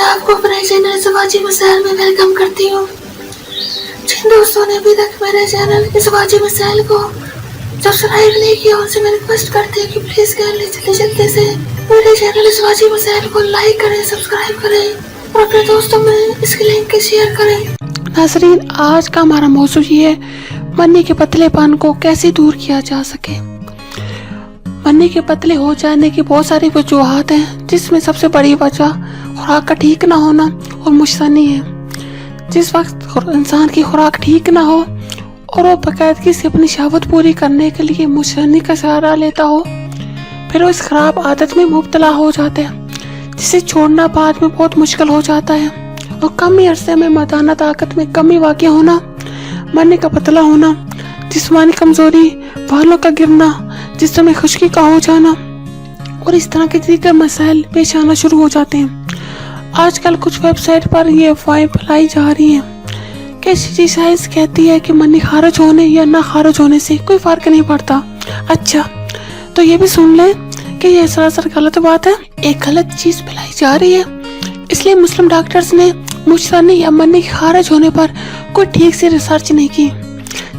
آپ کو اپنے چینل سماجی مسائل میں ویلکم کرتی ہوں۔ جن دوستوں نے ابھی تک میرے چینل سماجی مسائل کو سبسکرائب نہیں کیا ان سے میں ریکویسٹ کرتی ہوں کہ پلیز جلدی سے میرے چینل سماجی مسائل کو لائک کریں، سبسکرائب کریں اور اپنے دوستوں میں اس کی لنک شیئر کریں۔ ناظرین، آج کا ہمارا موضوع یہ ہے منی کے پتلے پن کو کیسے دور کیا جا سکے۔ منی کے پتلے ہو جانے کی بہت ساری وجوہات ہیں، جس میں سب سے بڑی وجہ خوراک کا ٹھیک نہ ہونا اور مشتنی ہے۔ جس وقت انسان کی خوراک ٹھیک نہ ہو اور وہ باقاعدگی سے اپنی شہوت پوری کرنے کے لیے مشتنی کا سہارا لیتا ہو، پھر وہ اس خراب عادت میں مبتلا ہو جاتا ہے، جسے چھوڑنا بعد میں بہت مشکل ہو جاتا ہے۔ اور کم ہی عرصے میں مردانہ طاقت میں کمی واقع ہونا، منی کا پتلا ہونا، جسمانی کمزوری، بالوں کا گرنا، جسم میں خشکی کا ہو جانا اور اس طرح کے دیگر مسائل پیش آنا شروع ہو جاتے ہیں۔ آج کل کچھ ویب سائٹ پر یہ افواہیں پھیلائی جا رہی ہیں کہ سائنس کہتی ہے کہ منی خارج ہونے یا نہ خارج ہونے سے کوئی فرق نہیں پڑتا۔ اچھا، تو یہ بھی سن لیں کہ یہ سراسر غلط بات ہے، ایک غلط چیز پھیلائی جا رہی ہے۔ اس لیے مسلم ڈاکٹرز نے مشتنی یا منی خارج ہونے پر کوئی ٹھیک سے ریسرچ نہیں کی،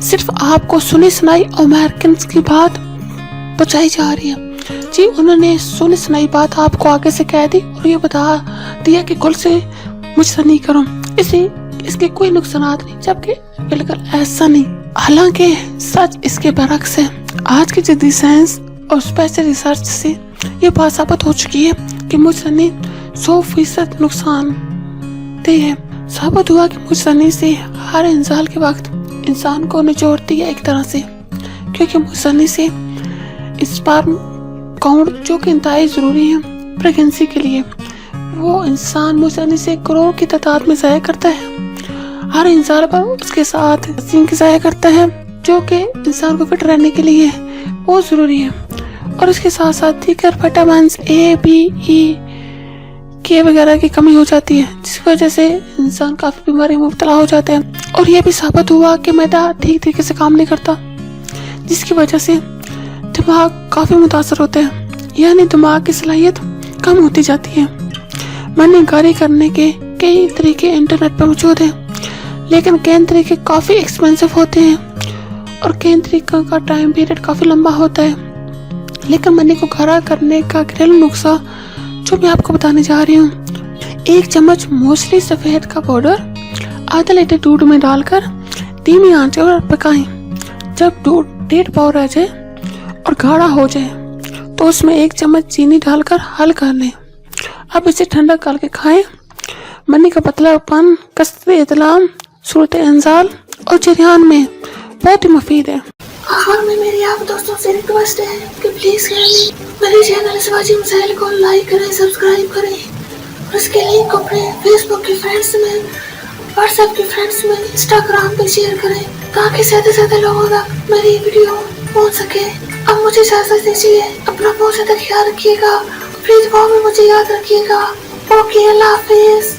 صرف آپ کو سنی سنائی امریکنز کی بات پہنچائی جا رہی ہے۔ جی، انہوں نے سنی سنائی بات آپ کو آگے سے کہہ دی اور یہ بتا دیا کہ کل سے مشتنی کرو، اس کے کوئی نقصانات نہیں، جبکہ بالکل ایسا نہیں۔ حالانکہ سچ اس کے برعکس ہے۔ آج کی جدید سائنس اور اسپیشل ریسرچ سے یہ بات ثابت ہو چکی ہے کہ مشتنی 100% نقصان دہ ہے۔ ثابت ہوا کہ مشتنی سے ہر انزال کے وقت انسان کو نچوڑتی ہے ایک طرح سے، کیونکہ مشتنی سے اسپرم کاؤنٹ جو کہ انتہائی ضروری ہے پریگنسی کے لیے، وہ انسان مشتنی سے کروڑ کی تعداد میں ضائع کرتا ہے۔ ہر انسان پر اس کے ساتھ زنک ضائع کرتا ہے، جو کہ انسان کو فٹ رہنے کے لیے بہت ضروری ہے، اور اس کے ساتھ ساتھ دیگر وٹامنز اے، بی، ای، کے وغیرہ کی کمی ہو جاتی ہے، جس کی وجہ سے انسان کافی بیماری میں مبتلا ہو جاتا ہے۔ اور یہ بھی ثابت ہوا کہ معدہ ٹھیک طریقے سے کام نہیں کرتا، جس کی وجہ سے دماغ کافی متاثر ہوتا ہے، یعنی دماغ کی صلاحیت کم ہوتی جاتی ہے۔ منی گاری کرنے کے کئی طریقے انٹرنیٹ پر موجود ہیں، لیکن کئی طریقے کافی ایکسپینسو ہوتے ہیں اور کئی طریقوں کا ٹائم پیریڈ کافی لمبا ہوتا ہے۔ لیکن منی کو گھرا کرنے کا گھریلو نسخہ جو میں آپ کو بتانے جا رہی ہوں، 1 چمچ موسلی سفید کا پاؤڈر آدھا لیٹر دودھ میں ڈال کر دھیمی آنچ پر پکائیں۔ جب دودھ 1.5 پاؤ رہ جائے اور گاڑھا ہو جائے تو اس میں 1 چمچ چینی ڈال کر حل کر لیں۔ اب اسے ٹھنڈا کر کے کھائیں۔ منی کا پتلا پن، کثرت اطعام، صورت انزال اور جریان میں بہت ہی مفید ہے۔ آخر میں میری آپ دوستوں سے ریکویسٹ ہے کہ پلیز میرے چینل سماجی مسائل کو لائک کریں، سبسکرائب کریں اور اس کے لنک کو اپنے فیس بک کے فرینڈس میں، واٹس ایپ کے فرینڈس میں، انسٹاگرام پہ شیئر کریں تاکہ زیادہ سے زیادہ لوگوں تک میری ویڈیو پہنچ سکے۔ اب مجھے اجازت دیجیے، اپنا بہت زیادہ خیال رکھیے گا، پلیز دعاؤں میں مجھے یاد رکھیے گا۔ اوکے، اللہ حافظ۔